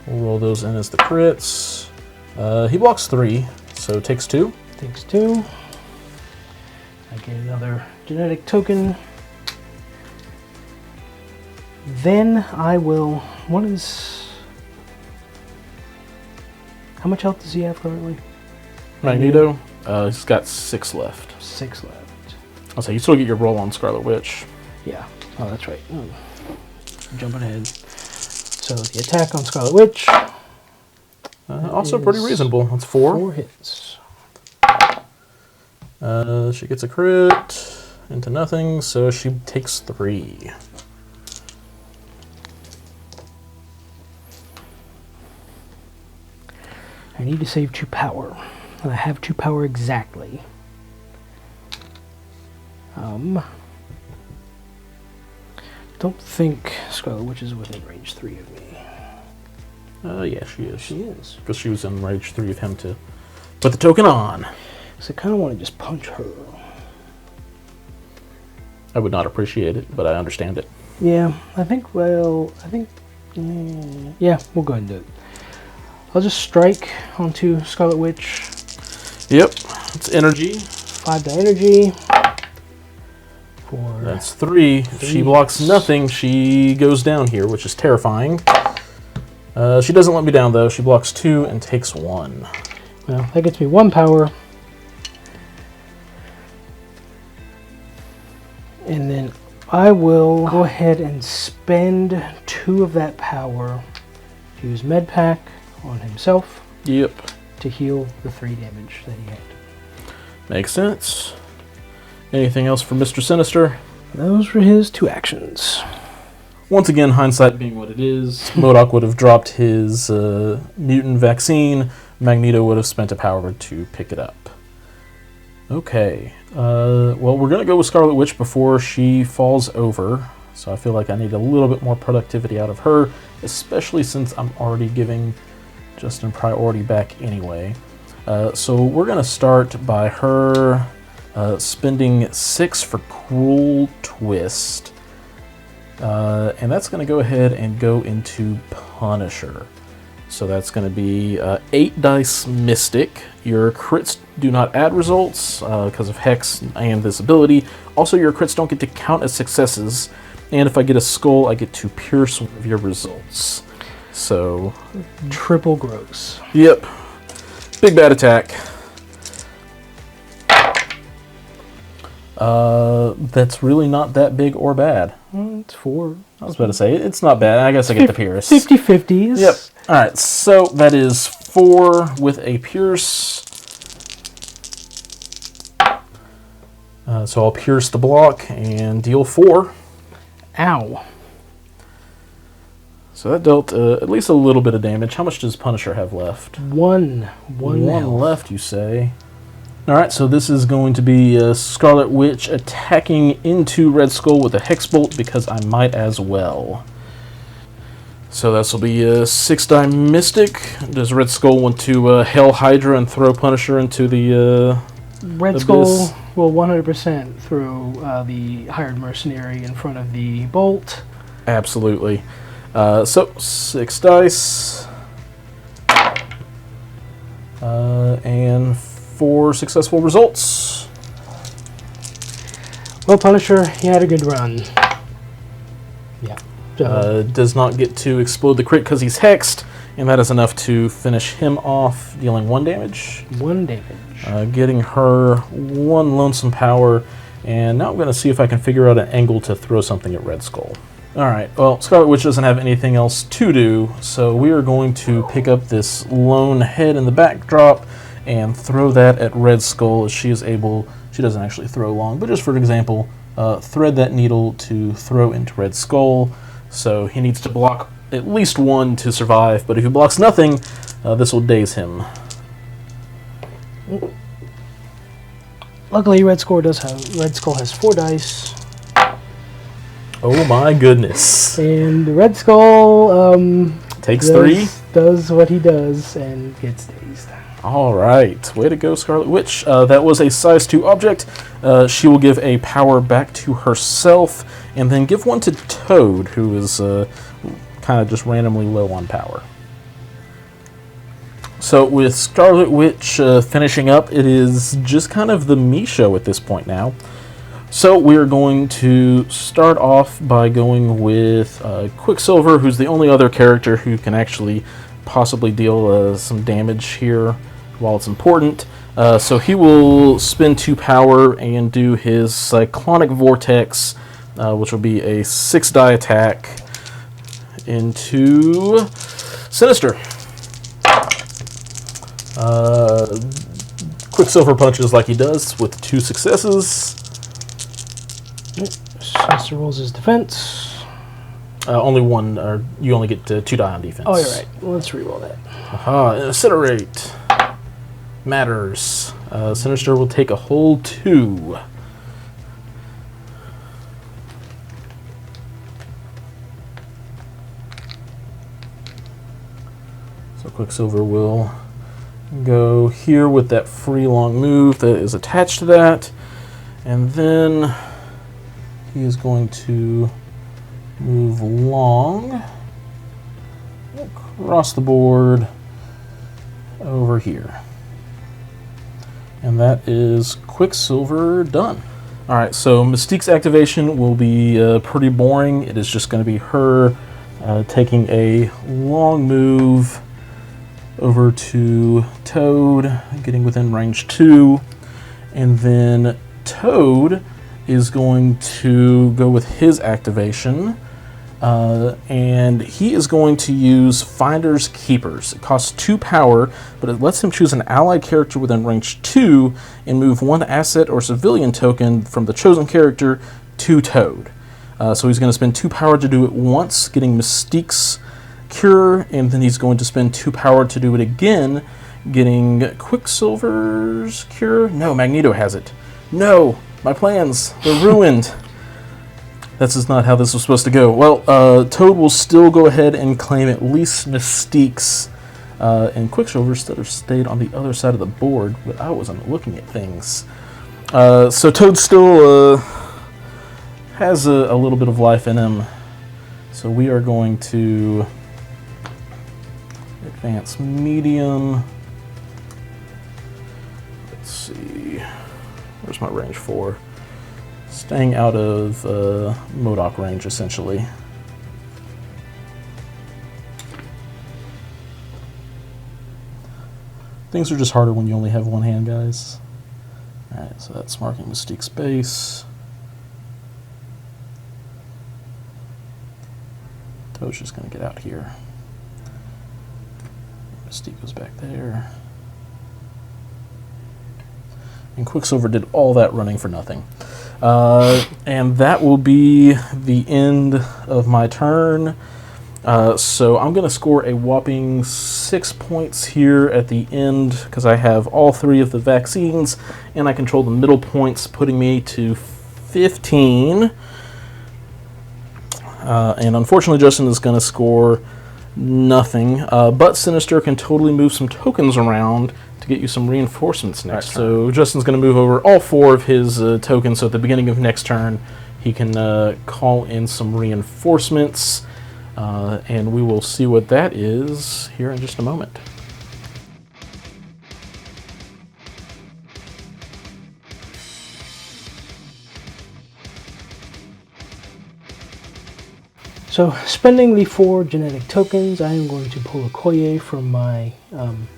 Speaker 1: We'll roll those in as the crits. He blocks 3, so takes 2.
Speaker 2: Takes 2. I get another genetic token. Then I will... What is... How much health does he have currently?
Speaker 1: Magneto? He's got 6 left.
Speaker 2: 6 left.
Speaker 1: I'll say you still get your roll on Scarlet Witch.
Speaker 2: Yeah. Oh, that's right. Oh. Jumping ahead. So the attack on Scarlet Witch.
Speaker 1: Also pretty reasonable. That's 4.
Speaker 2: 4 hits.
Speaker 1: She gets a crit into nothing, so she takes 3.
Speaker 2: I need to save 2 power. And I have 2 power exactly. Don't think Scarlet Witch is within range 3 of me.
Speaker 1: Yeah, she is.
Speaker 2: She is.
Speaker 1: Because she was in range 3 of him to put the token on.
Speaker 2: So I kind of want to just punch her.
Speaker 1: I would not appreciate it, but I understand it.
Speaker 2: Yeah, I think, yeah, we'll go ahead and do it. I'll just strike onto Scarlet Witch.
Speaker 1: Yep, it's energy.
Speaker 2: 5 to energy. 4.
Speaker 1: That's 3. If she blocks nothing, she goes down here, which is terrifying. She doesn't let me down, though. She blocks 2 and takes 1.
Speaker 2: Well, that gets me 1 power. And then I will go ahead and spend 2 of that power to use Med Pack on himself.
Speaker 1: Yep.
Speaker 2: To heal the 3 damage that he had.
Speaker 1: Makes sense. Anything else for Mr. Sinister?
Speaker 2: Those were his 2 actions.
Speaker 1: Once again, hindsight being what it is, MODOK would have dropped his mutant vaccine. Magneto would have spent a power to pick it up. Okay. Well, we're going to go with Scarlet Witch before she falls over. So I feel like I need a little bit more productivity out of her, especially since I'm already giving Justin priority back anyway. So we're going to start by her spending 6 for Cruel Twist. And that's going to go ahead and go into Punisher. So that's going to be 8 dice Mystic. Your crits do not add results because of Hex and this ability. Also, your crits don't get to count as successes. And if I get a skull, I get to pierce one of your results. So...
Speaker 2: triple gross.
Speaker 1: Yep. Big bad attack. That's really not that big or bad.
Speaker 2: It's 4.
Speaker 1: I was about to say, it's not bad. I guess I get the pierce.
Speaker 2: 50-50s.
Speaker 1: Yep. Alright, so that is 4 with a pierce. So I'll pierce the block and deal 4.
Speaker 2: Ow.
Speaker 1: So that dealt at least a little bit of damage. How much does Punisher have left?
Speaker 2: 1
Speaker 1: left, you say. Alright, so this is going to be Scarlet Witch attacking into Red Skull with a Hex Bolt because I might as well. So this will be a 6 die Mystic. Does Red Skull want to Hell Hydra and throw Punisher into the
Speaker 2: Red
Speaker 1: abyss?
Speaker 2: Skull will 100% throw the hired mercenary in front of the bolt.
Speaker 1: Absolutely. So 6 dice. And 4 successful results.
Speaker 2: Well, Punisher, he had a good run. Yeah.
Speaker 1: Does not get to explode the crit because he's hexed, and that is enough to finish him off, dealing 1 damage.
Speaker 2: 1 damage.
Speaker 1: Getting her 1 lonesome power, and now I'm going to see if I can figure out an angle to throw something at Red Skull. Alright, well, Scarlet Witch doesn't have anything else to do, so we are going to pick up this lone head in the backdrop and throw that at Red Skull as she is able, she doesn't actually throw long, but just for example, thread that needle to throw into Red Skull. So he needs to block at least 1 to survive, but if he blocks nothing, this will daze him.
Speaker 2: Luckily, Red Skull has 4 dice.
Speaker 1: Oh my goodness.
Speaker 2: And the Red Skull
Speaker 1: takes 3.
Speaker 2: Does what he does and gets dazed.
Speaker 1: Alright, way to go, Scarlet Witch. That was a size 2 object. She will give a power back to herself, and then give 1 to Toad, who is kind of just randomly low on power. So with Scarlet Witch finishing up, it is just kind of the me show at this point now. So we're going to start off by going with Quicksilver, who's the only other character who can actually possibly deal some damage here while it's important. So he will spend 2 power and do his Cyclonic Vortex, which will be a 6 die attack into Sinister. Quicksilver punches like he does with 2 successes.
Speaker 2: Sinister rolls his defense.
Speaker 1: Only 1, or you only get 2 die on defense.
Speaker 2: Oh, you're right. Well, let's reroll that.
Speaker 1: Aha, Incinerate. Matters. Sinister will take a whole 2. So Quicksilver will go here with that free long move that is attached to that. And then he is going to move along across the board over here. And that is Quicksilver done. Alright, so Mystique's activation will be pretty boring. It is just going to be her taking a long move over to Toad, getting within range 2, and then Toad is going to go with his activation, and he is going to use Finder's Keepers. It costs 2 power, but it lets him choose an allied character within range 2 and move 1 asset or civilian token from the chosen character to Toad. So he's going to spend 2 power to do it once, getting Mystique's Cure, and then he's going to spend 2 power to do it again, getting Quicksilver's Cure. No, Magneto has it. No, my plans, they're ruined. This is not how this was supposed to go. Well, Toad will still go ahead and claim at least Mystique's, and Quicksilver should have stayed on the other side of the board, but I wasn't looking at things. So Toad still has a little bit of life in him. So we are going to advance medium. Let's see. Where's my range 4? Staying out of MODOK range, essentially. Things are just harder when you only have one hand, guys. Alright, so that's marking Mystique's base. Toad's just going to get out here. Mystique goes back there. And Quicksilver did all that running for nothing. And that will be the end of my turn. So I'm going to score a whopping 6 points here at the end because I have all 3 of the vaccines and I control the middle points, putting me to 15. And unfortunately, Justin is going to score nothing. But Sinister can totally move some tokens around to get you some reinforcements next. Right, so Justin's going to move over all 4 of his tokens. So at the beginning of next turn, he can call in some reinforcements. And we will see what that is here in just a moment.
Speaker 2: So, spending the 4 genetic tokens, I am going to pull Okoye from my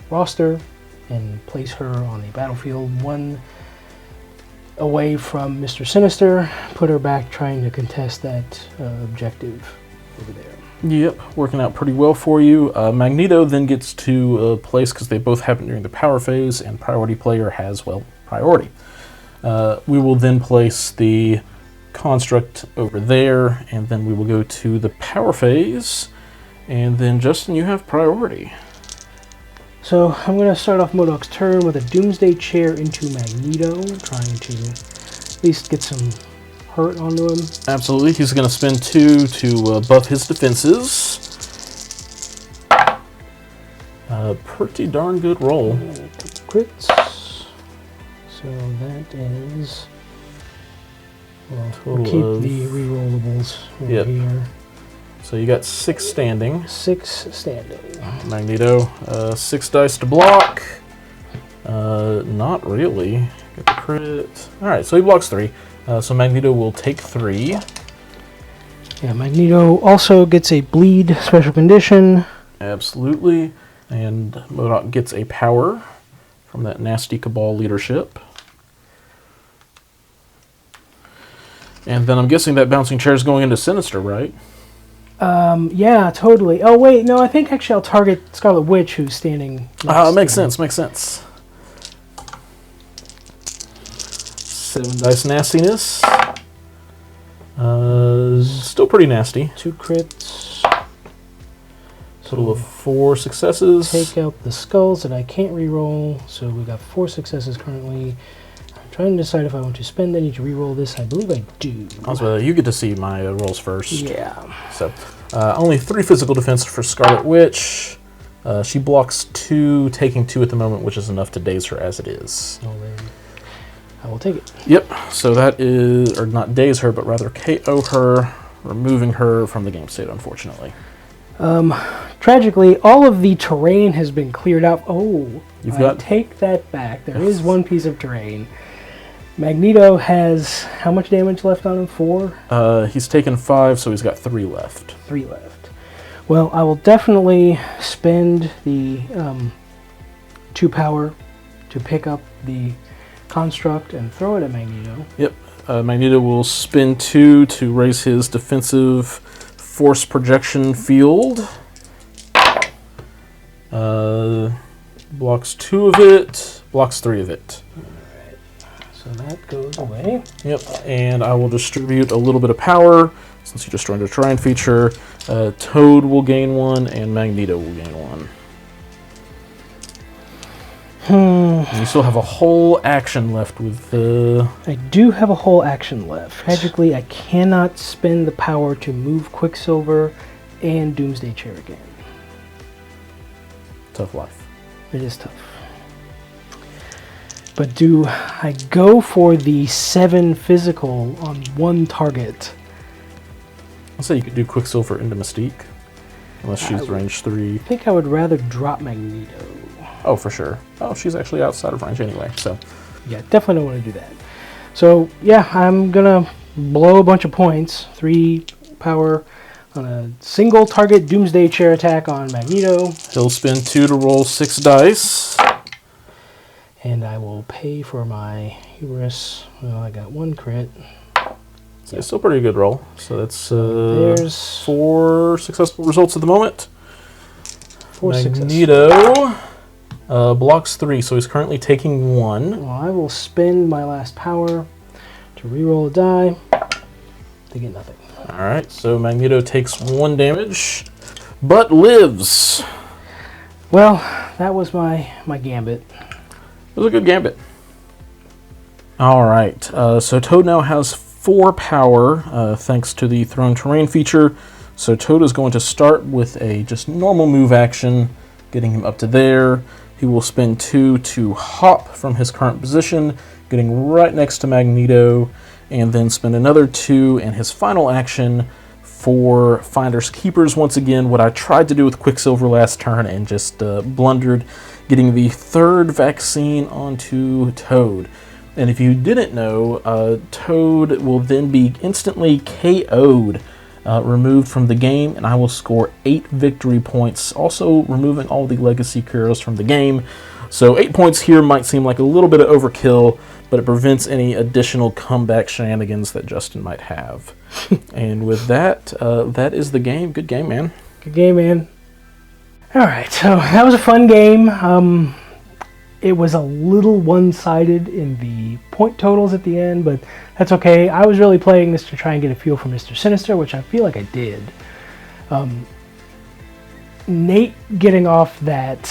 Speaker 2: roster and place her on the battlefield 1 away from Mr. Sinister, put her back trying to contest that objective over there.
Speaker 1: Yep, working out pretty well for you. Magneto then gets to place, because they both happen during the power phase, and priority player has, well, priority. We will then place the construct over there, and then we will go to the power phase, and then Justin, you have priority.
Speaker 2: So I'm going to start off MODOK's turn with a Doomsday Chair into Magneto, trying to at least get some hurt onto him. Absolutely,
Speaker 1: he's going to spend 2 to buff his defenses. Pretty darn good roll.
Speaker 2: Crits. So that is... Well, we'll keep the rerollables over here.
Speaker 1: So you got 6 standing.
Speaker 2: 6 standing.
Speaker 1: Magneto, 6 dice to block. Not really. Get the crit. Alright, so he blocks 3. So Magneto will take 3.
Speaker 2: Yeah, Magneto also gets a bleed special condition.
Speaker 1: Absolutely. And MODOK gets a power from that nasty Cabal leadership. And then I'm guessing that bouncing chair is going into Sinister, right?
Speaker 2: Yeah, totally. Oh, wait, no, I think actually I'll target Scarlet Witch, who's standing next
Speaker 1: makes sense, makes sense. 7 dice nastiness. Still pretty nasty.
Speaker 2: 2 crits.
Speaker 1: Total of 4 successes.
Speaker 2: Take out the skulls that I can't reroll, so we got 4 successes currently. I'm trying to decide if I want to spend any to reroll this. I believe I do.
Speaker 1: Also, you get to see my rolls first.
Speaker 2: Yeah.
Speaker 1: So, only 3 physical defense for Scarlet Witch. She blocks 2, taking 2 at the moment, which is enough to daze her as it is.
Speaker 2: I will take it.
Speaker 1: Yep, so that is, or not daze her, but rather KO her, removing her from the game state, unfortunately.
Speaker 2: Tragically, all of the terrain has been cleared out. Oh,
Speaker 1: You've
Speaker 2: take that back. There is one piece of terrain. Magneto has how much damage left on him? 4?
Speaker 1: He's taken 5, so he's got 3 left.
Speaker 2: 3 left. Well, I will definitely spend the 2 power to pick up the construct and throw it at Magneto.
Speaker 1: Yep, Magneto will spend 2 to raise his defensive force projection field. Blocks 2 of it, blocks 3 of it.
Speaker 2: Alright, so that goes away.
Speaker 1: Yep, and I will distribute a little bit of power, since you destroyed a terrain feature. Toad will gain 1, and Magneto will gain 1. And you still have a whole action left with the...
Speaker 2: I do have a whole action left. Tragically, I cannot spend the power to move Quicksilver and Doomsday Chair again.
Speaker 1: Tough life.
Speaker 2: It is tough. But do I go for the 7 physical on 1 target?
Speaker 1: I'll say you could do Quicksilver into Mystique, unless she's range 3.
Speaker 2: I think I would rather drop Magneto.
Speaker 1: Oh, for sure. Oh, she's actually outside of range anyway, so...
Speaker 2: Yeah, definitely don't want to do that. So, yeah, I'm going to blow a bunch of points. 3 power on a single target Doomsday Chair attack on Magneto.
Speaker 1: He'll spend 2 to roll 6 dice.
Speaker 2: And I will pay for my hubris. Well, I got 1 crit.
Speaker 1: So it's still a pretty good roll. So that's
Speaker 2: there's
Speaker 1: 4 successful results at the moment.
Speaker 2: 4
Speaker 1: Magneto blocks 3, so he's currently taking 1.
Speaker 2: Well, I will spend my last power to reroll a die to get nothing.
Speaker 1: Alright, so Magneto takes 1 damage, but lives.
Speaker 2: Well, that was my gambit.
Speaker 1: It was a good gambit. Alright, so Toad now has 4 power, thanks to the Thrown Terrain feature. So Toad is going to start with a just normal move action, getting him up to there. He will spend 2 to hop from his current position, getting right next to Magneto, and then spend another 2 in his final action for Finders Keepers. Once again, what I tried to do with Quicksilver last turn and just blundered, getting the 3rd vaccine onto Toad. And if you didn't know, Toad will then be instantly KO'd, removed from the game, and I will score 8 victory points, also removing all the legacy heroes from the game. So 8 points here might seem like a little bit of overkill, but it prevents any additional comeback shenanigans that Justin might have. And with that, that is the game. Good game, man.
Speaker 2: Good game, man. Alright, so that was a fun game. It was a little one-sided in the point totals at the end, but that's okay. I was really playing this to try and get a feel for Mr. Sinister, which I feel like I did. Nate getting off that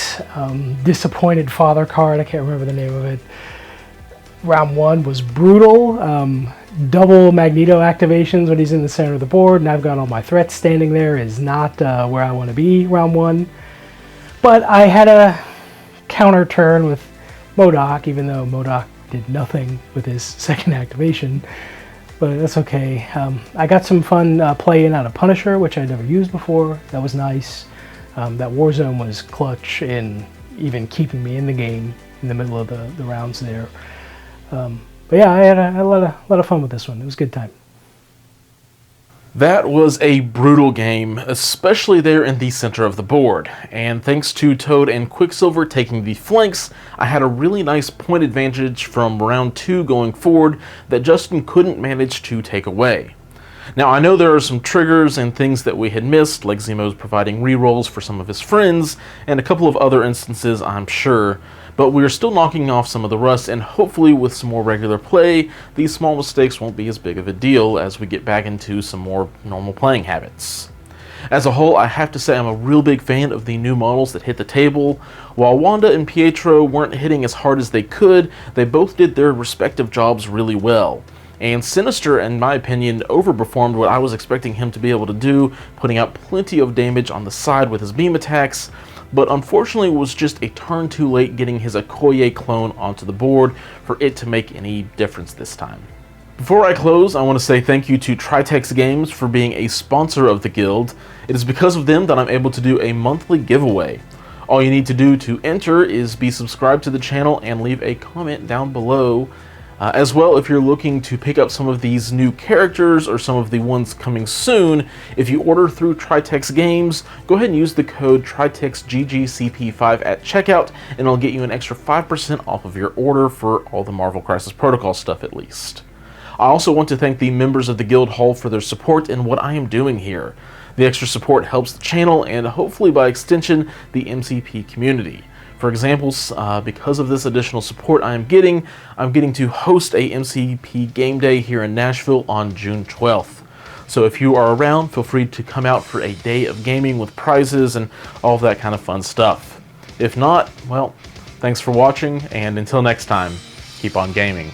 Speaker 2: disappointed father card, I can't remember the name of it, round 1 was brutal. Double Magneto activations when he's in the center of the board, and I've got all my threats standing there is not where I want to be round 1. But I had a counter turn with MODOK, even though MODOK did nothing with his 2nd activation, but that's okay. I got some fun play in out of Punisher, which I'd never used before. That was nice. That Warzone was clutch in even keeping me in the game in the middle of the rounds there. But yeah, I had a lot of fun with this one. It was a good time.
Speaker 1: That was a brutal game, especially there in the center of the board. And thanks to Toad and Quicksilver taking the flanks, I had a really nice point advantage from round 2 going forward that Justin couldn't manage to take away. Now, I know there are some triggers and things that we had missed, like Zemo's providing rerolls for some of his friends, and a couple of other instances, I'm sure, but we're still knocking off some of the rust, and hopefully with some more regular play, these small mistakes won't be as big of a deal as we get back into some more normal playing habits. As a whole, I have to say I'm a real big fan of the new models that hit the table. While Wanda and Pietro weren't hitting as hard as they could, they both did their respective jobs really well. And Sinister, in my opinion, overperformed what I was expecting him to be able to do, putting out plenty of damage on the side with his beam attacks. but unfortunately was just a turn too late getting his Okoye clone onto the board for it to make any difference this time. Before I close, I want to say thank you to Tritex Games for being a sponsor of the Guild. It is because of them that I'm able to do a monthly giveaway. All you need to do to enter is be subscribed to the channel and leave a comment down below. As well, if you're looking to pick up some of these new characters or some of the ones coming soon, if you order through Tritex Games, go ahead and use the code TritexGGCP5 at checkout, and it'll get you an extra 5% off of your order for all the Marvel Crisis Protocol stuff at least. I also want to thank the members of the Guild Hall for their support in what I am doing here. The extra support helps the channel and hopefully by extension the MCP community. For example, because of this additional support I'm getting to host a MCP game day here in Nashville on June 12th. So if you are around, feel free to come out for a day of gaming with prizes and all of that kind of fun stuff. If not, well, thanks for watching, and until next time, keep on gaming.